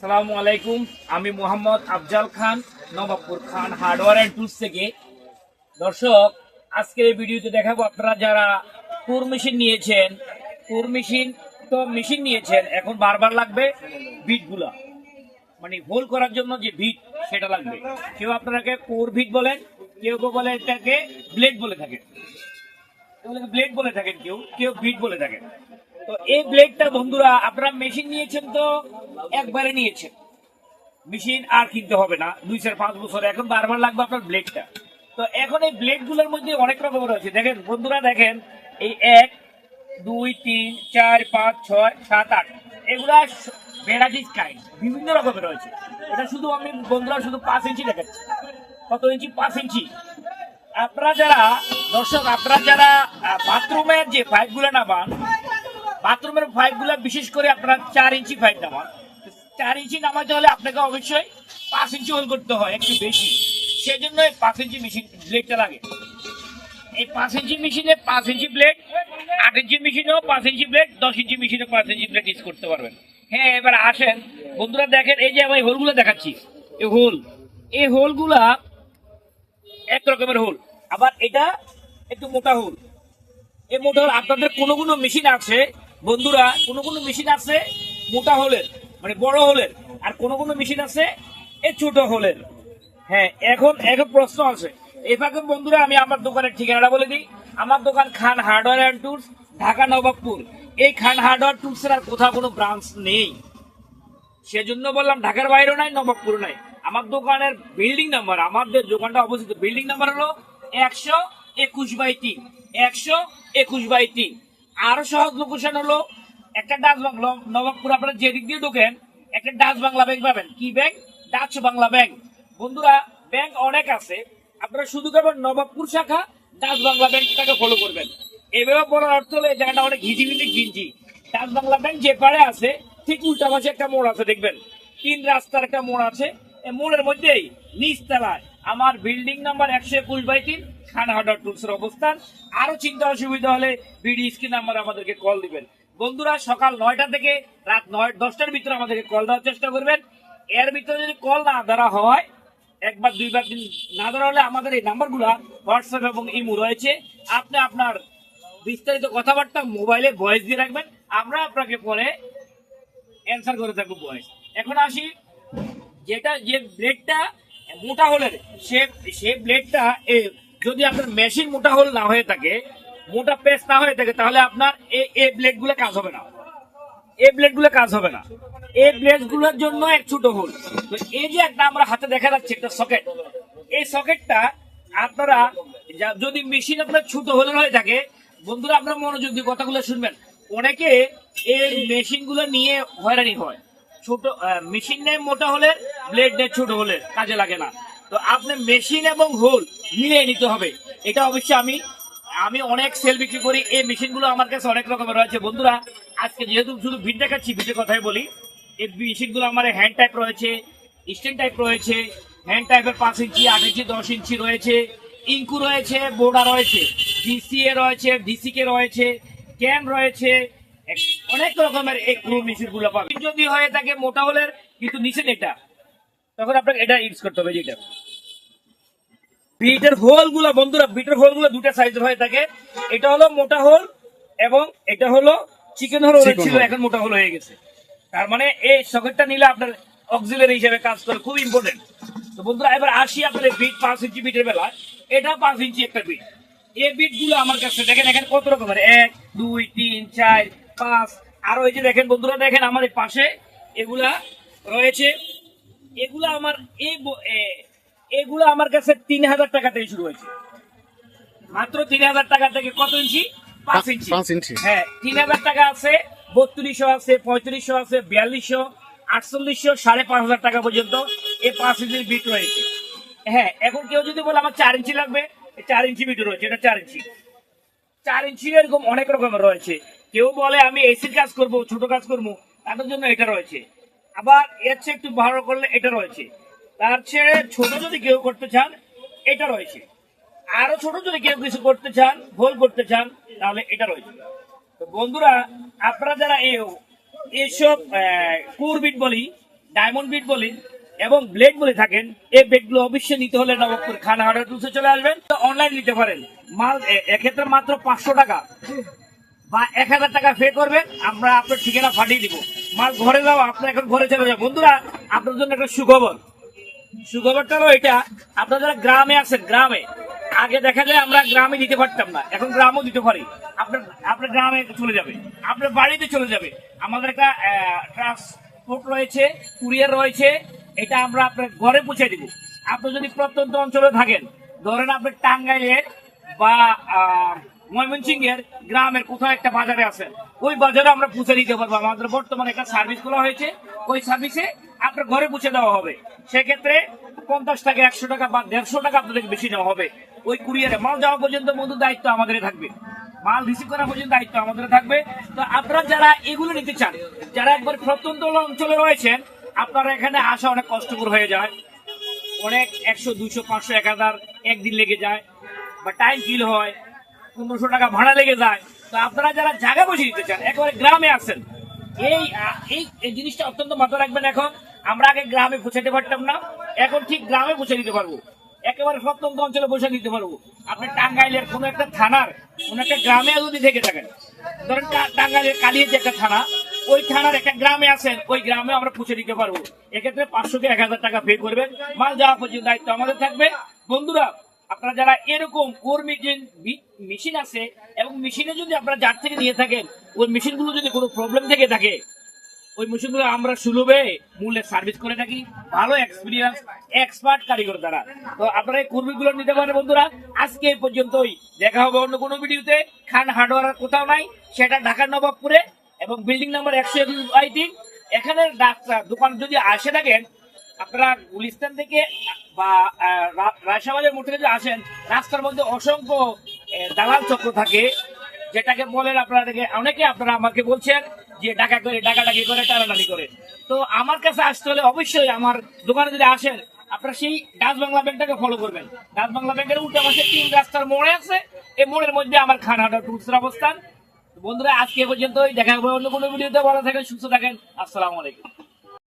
আসসালামু আলাইকুম। আমি মোহাম্মদ আফজাল খান, নবাবপুর খান হার্ডওয়্যার অ্যান্ড টুলস থেকে। দর্শক, আজকের এই ভিডিওতে দেখাবো আপনারা যারা কোর মেশিন নিয়েছেন, মেশিন নিয়েছেন, এখন বারবার লাগবে বিটগুলা, মানে হোল করার জন্য যে বিট সেটা লাগবে। কেউ আপনাকে কোর বিট বলেন, কেউ বলে এটাকে ব্লেড বলে থাকেন, ব্লেড বলে থাকেন, কেউ কেউ বিট বলে থাকেন। তো এই ব্লেডটা বন্ধুরা আপনারা মেশিন নিয়েছেন তো একবারে নিয়েছেন, মেশিন আর কিনতে হবে না 2-5 বছর, এখন বারবার লাগবে আপনার ব্লেডটা। তো এখন এই ব্লেড গুলোর মধ্যে অনেক রকমের রয়েছে। দেখেন বন্ধুরা, দেখেন এই 1, 2, 3, 4, 5, 6, 7, 8 এগুলা ভ্যারাইটিস কাইন্ড, বিভিন্ন রকমের রয়েছে। এটা শুধু আমি বন্ধুরা শুধু 5 ইঞ্চি দেখাচ্ছি। কত ইঞ্চি? 5 ইঞ্চি। আপনারা যারা দর্শক, আপনারা যারা বাথরুমের যে পাইপ গুলো নামান, বাথরুমের পাইপ গুলা বিশেষ করে আপনারা 4 ইঞ্চি পাইপ নামান, 4 ইঞ্চি নামাতে হলে আপনাকে অবশ্যই 5 ইঞ্চি হোল করতে হয়, একটু বেশি। সেজন্য 5 ইঞ্চি মেশিন ব্লেডটা লাগে। এই 5 ইঞ্চি মেশিনে 5 ইঞ্চি ব্লেড, 8 ইঞ্চি মেশিনেও 5 ইঞ্চি ব্লেড, 10 ইঞ্চি মেশিনে 5 ইঞ্চি ব্লেড ইউজ করতে পারবেন। হ্যাঁ, এবার আসেন বন্ধুরা, দেখেন এই যে আমি হোলগুলো দেখাচ্ছি। এই হোলগুলা এক রকমের হোল, আবার এটা একটু মোটা হোল। এই মোটা হোল আপনাদের কোনো মেশিন আছে বন্ধুরা, কোনো মেশিন আছে মোটা হোলের, মানে বড় হোলের, আর কোনো মেশিন আছে এই ছোট হোলের। হ্যাঁ, এখন প্রশ্ন আছে। এভাবে বন্ধুরা আমি আমার দোকানের ঠিকানাটা বলে দিই। আমার দোকান Khan hardware and tools, Dhaka Nawabpur. এই খান হার্ডওয়্যার টুলস এর আর কোথাও কোনো ব্রাঞ্চ নেই, সেজন্য বললাম ঢাকার বাইরেও নাই, নবাবপুর নাই। আমার দোকানের বিল্ডিং নাম্বার, আমাদের দোকানটা অবস্থিত বিল্ডিং নাম্বার হলো 121/3, 121/3। আরো সহজ লোকেশন হলো একটা ডাচ বাংলা, নবাবপুর আপনারা যেদিক দিয়ে ঢোকেন একটা ডাচ বাংলা ব্যাংক পাবেন। কি ব্যাংক? Dutch Bangla bank. বন্ধুরা, ব্যাংক অনেক আছে, আপনারা শুধু কেবল নবাবপুর শাখা ডাচ বাংলা ব্যাংকটাকে ফলো করবেন। এভাবে বলার অর্থ হলো এই জায়গাটা অনেক ঘিজিবিজি ঘিঞ্জি। ডাচ বাংলা ব্যাংক যে পারে আছে, ঠিক উল্টা পাশে একটা মোড় আছে, দেখবেন 3 রাস্তার একটা মোড় আছে। এই মোড়ের মধ্যেই নিচতলায় আমার বিল্ডিং নাম্বার 121/3 খান হার্ডওয়্যার টুলস এর অবস্থান। আরো চিন্তা অসুবিধা হলে ভিডিও স্ক্রিন নাম্বার আমাদেরকে কল দিবেন। বন্ধুরা, সকাল 9টা থেকে রাত 9-10টার ভিতরে আমাদেরকে কল দেওয়ার চেষ্টা করবেন। এর ভিতরে যদি কল না ধরা হয়, একবার দুইবার দিন না ধরা হলে আমাদের এই নাম্বারগুলা হোয়াটসঅ্যাপ এবং ইমো রয়েছে। আপনি আপনার বিস্তারিত কথাবার্তা মোবাইলে ভয়েস দিয়ে রাখবেন, আমরা আপনাকে পরে অ্যান্সার করে থাকবো ভয়েস। এখন আসি, যে ব্লেডটা মোটা হোলের, সে ব্লেডটা যদি আপনার মেশিন মোটা হোল না হয়ে থাকে, মোটা পেস না হয়ে থাকে, তাহলে আপনার এই ব্লেড গুলো কাজ হবে না। এই ব্লেড গুলোর জন্য এক ছোট হোল। তো এই যে একটা আমরা হাতে দেখা যাচ্ছে একটা সকেট, এই সকেটটা আপনারা যদি মেশিন আপনার ছোট হোলের হয়ে থাকে, বন্ধুরা আপনারা মনোযোগ দিয়ে কথাগুলো শুনবেন। অনেকে এই মেশিন গুলো নিয়ে হয়রানি হয়। ছোট মেশিন নেই মোটা হলে, ব্লেড নেই ছোট হলে, কাজে লাগে না। তো আপনি মেশিন এবং হোল মিলিয়ে নিতে হবে। এটা অবশ্যই আমি অনেক সেল বিক্রি করি, এই মেশিন গুলো আমার কাছে অনেক রকমের রয়েছে। বন্ধুরা, আজকে যেহেতু শুধু ভিড দেখাচ্ছি, ভিডের কথাই বলি। এই মেশিন গুলো আমার হ্যান্ড টাইপ রয়েছে, স্ট্যান্ড টাইপ রয়েছে। হ্যান্ড টাইপের 5 ইঞ্চি, 8 ইঞ্চি, 10 ইঞ্চি রয়েছে, ইঙ্কু রয়েছে, বোর্ডা রয়েছে, ডিসিএ রয়েছে, ডিসিকে রয়েছে, ক্যান রয়েছে, অনেক রকমের এই মেশিন গুলো পাবেন। যদি হয়ে থাকে মোটা হোলের কিন্তু নিচে এটা, তখন আপনাকে এটা ইউজ করতে হবে। যেটা বিটের হোল গুলো বন্ধুরা, বিটের হোল গুলো দুটা সাইজের হয়ে থাকে। এটা হলো মোটা হোল এবং এটা হলো চিকেন হোল ছিল, এখন মোটা হোল হয়ে গেছে। তার মানে এই সকেটটা নিলে আপনার অক্সিলারি হিসেবে কাজ করে, খুব ইম্পর্টেন্ট। তো বন্ধুরা, এবার আসি আপনাদের বিট 5 ইঞ্চি বিটের বেলা। এটা 5 ইঞ্চি একটা বিট। এই বিট গুলো আমার কাছে দেখেন এখানে কত রকমের, 1, 2, 3, 4, 5। আরো এই যে দেখেন বন্ধুরা, দেখেন আমার এই পাশে এগুলা রয়েছে। এগুলা আমার কাছে 3000 টাকা থেকে শুরু হয়েছে, মাত্র 3000 টাকা থেকে। কত ইঞ্চি? 5 ইঞ্চি। হ্যাঁ, 3000 টাকা আছে, 3200 আছে, 3500 আছে, 4200, 4800, 5500 টাকা পর্যন্ত এই 5 ইঞ্চির বিট রয়েছে। হ্যাঁ, এখন কেউ যদি বলে আমার 4 ইঞ্চি লাগবে, 4 ইঞ্চি বিট রয়েছে। এটা 4 ইঞ্চি এরকম অনেক রকমের রয়েছে। কেউ বলে আমি এসির কাজ করব, ছোট কাজ করবো, তাদের জন্য এটা রয়েছে। আবার এর চেয়ে একটু ভালো করলে এটা রয়েছে। তার চেয়ে ছোট যদি কেউ করতে চান, এটা রয়েছে। আরো ছোট যদি কেউ কিছু করতে চান, হোল করতে চান, তাহলে এটা রয়েছে। তো বন্ধুরা, আপনারা যারা এইসব কোর বিট বলি, ডায়মন্ড বিট বলি এবং ব্লেড বলে থাকেন, এই বেডগুলো অবশ্যই নিতে হলে নবাবপুর খান হার্ডওয়্যার টুলসে চলে আসবেন। তো অনলাইন নিতে পারেন মাল, এক্ষেত্রে মাত্র 500 টাকা বা 1000 টাকা পে করবেন, আমরা আপনার ঠিকানা পাঠিয়ে দিব। মাল ঘরে যাও, আপনার এখন ঘরে চলে যাবে। বন্ধুরা, আপনার জন্য একটা সুখবর। সুখবরটা হলো এটা, আপনারা যারা গ্রামে আছেন, গ্রামে আগে দেখা যায় আমরা গ্রামে দিতে পারতাম না, এখন গ্রামও দিতে পারি। আপনার আপনার গ্রামে চলে যাবে, আপনার বাড়িতে চলে যাবে। আমাদের একটা ট্রান্সপোর্ট রয়েছে, কুরিয়ার রয়েছে, এটা আমরা আপনার ঘরে পৌঁছে দিব। আপনি যদি প্রত্যন্ত অঞ্চলে থাকেন, ধরেন আপনি টাঙ্গাইলের বা ময়মনসিংহের গ্রামের কোথাও একটা বাজারে আছেন, ওই বাজারে আমরা পৌঁছে দিতে পারবো। আমাদের বর্তমানে একটা সার্ভিস খোলা হয়েছে, ওই সার্ভিসে আপনার ঘরে পৌঁছে দেওয়া হবে। সেক্ষেত্রে 50 টাকা, 100 টাকা বা 150 টাকা আপনাদের বেশি নেওয়া হবে। ওই কুরিয়ারে মাল যাওয়া পর্যন্ত বন্ধুর দায়িত্ব আমাদের থাকবে, মাল রিসিভ করা পর্যন্ত দায়িত্ব আমাদের থাকবে। তো আপনারা যারা এগুলো নিতে চান, যারা একবার প্রত্যন্ত অঞ্চলে রয়েছেন, আপনারা এখানে আসা অনেক কষ্টকর হয়ে যায়, অনেক 100, 200, 500, 1000 একদিন লেগে যায়, বা টাইম কিল হয়, 1500 টাকা ভাড়া লেগে যায়। তো আপনারা যারা জায়গা বসে দিতে চান, একেবারে গ্রামে আসেন, এই এই জিনিসটা অত্যন্ত মাথায় রাখবেন। এখন আমরা আগে গ্রামে পৌঁছাতে পারতাম না, এখন ঠিক গ্রামে পৌঁছে দিতে পারবো, একেবারে প্রত্যন্ত অঞ্চলে বসে দিতে পারবো। আপনি টাঙ্গাইলের কোনো একটা থানার কোনো একটা গ্রামে যদি থেকে থাকেন, ধরেন টাঙ্গাইলের কালিয়াতে একটা থানা, ওই থানার একটা গ্রামে আছেন, ওই গ্রামে আমরা পৌঁছে দিতে পারবো। এক্ষেত্রে 500 থেকে 1000 টাকা পে করবেন, মাল যাওয়া পর্যন্ত দায়িত্ব আমাদের থাকবে। বন্ধুরা, আপনারা যারা এরকম কোর মেশিন আছে এবং মেশিনে যদি আপনারা যার থেকে নিয়ে থাকেন, ওই মেশিনগুলো যদি কোনো প্রবলেম থেকে থাকে, ওই মেশিনগুলো আমরা সুলভে মূল্যে সার্ভিস করে থাকি, ভালো এক্সপিরিয়েন্স এক্সপার্ট কারিগর দ্বারা। তো আপনারা এই কর্মীগুলো নিতে পারেন। বন্ধুরা, আজকে এই পর্যন্তই, দেখা হবে অন্য কোনো ভিডিওতে। খান হার্ডওয়্যার কোথাও নাই, সেটা ঢাকার নবাবপুরে এবং বিল্ডিং নাম্বার 123। এখানে দোকান যদি আসে থাকেন, আপনারা গুলিস্তান থেকে বা রায়সাবাজার মোড় থেকে যদি আসেন, রাস্তার মধ্যে অসংখ্য দালাল চক্র থাকে, যেটাকে বলেন আপনারা, অনেকে আপনারা আমাকে বলছেন যে ডাকাডাকি করে, টানাটানি করে। তো আমার কাছে আসতে হলে অবশ্যই আমার দোকানে যদি আসেন, আপনারা সেই ডাচ বাংলা ব্যাংকটাকে ফলো করবেন। ডাচ বাংলা ব্যাংকের উল্টা পাশে 3 রাস্তার মোড়ে আছে, এই মোড়ের মধ্যে আমার খান হার্ডওয়্যার টুলসের অবস্থান। বন্ধুরা, আজকে পর্যন্তই, দেখা হবে অন্য কোনো ভিডিওতে। ভালো থাকেন, সুস্থ থাকেন, আসসালামু আলাইকুম।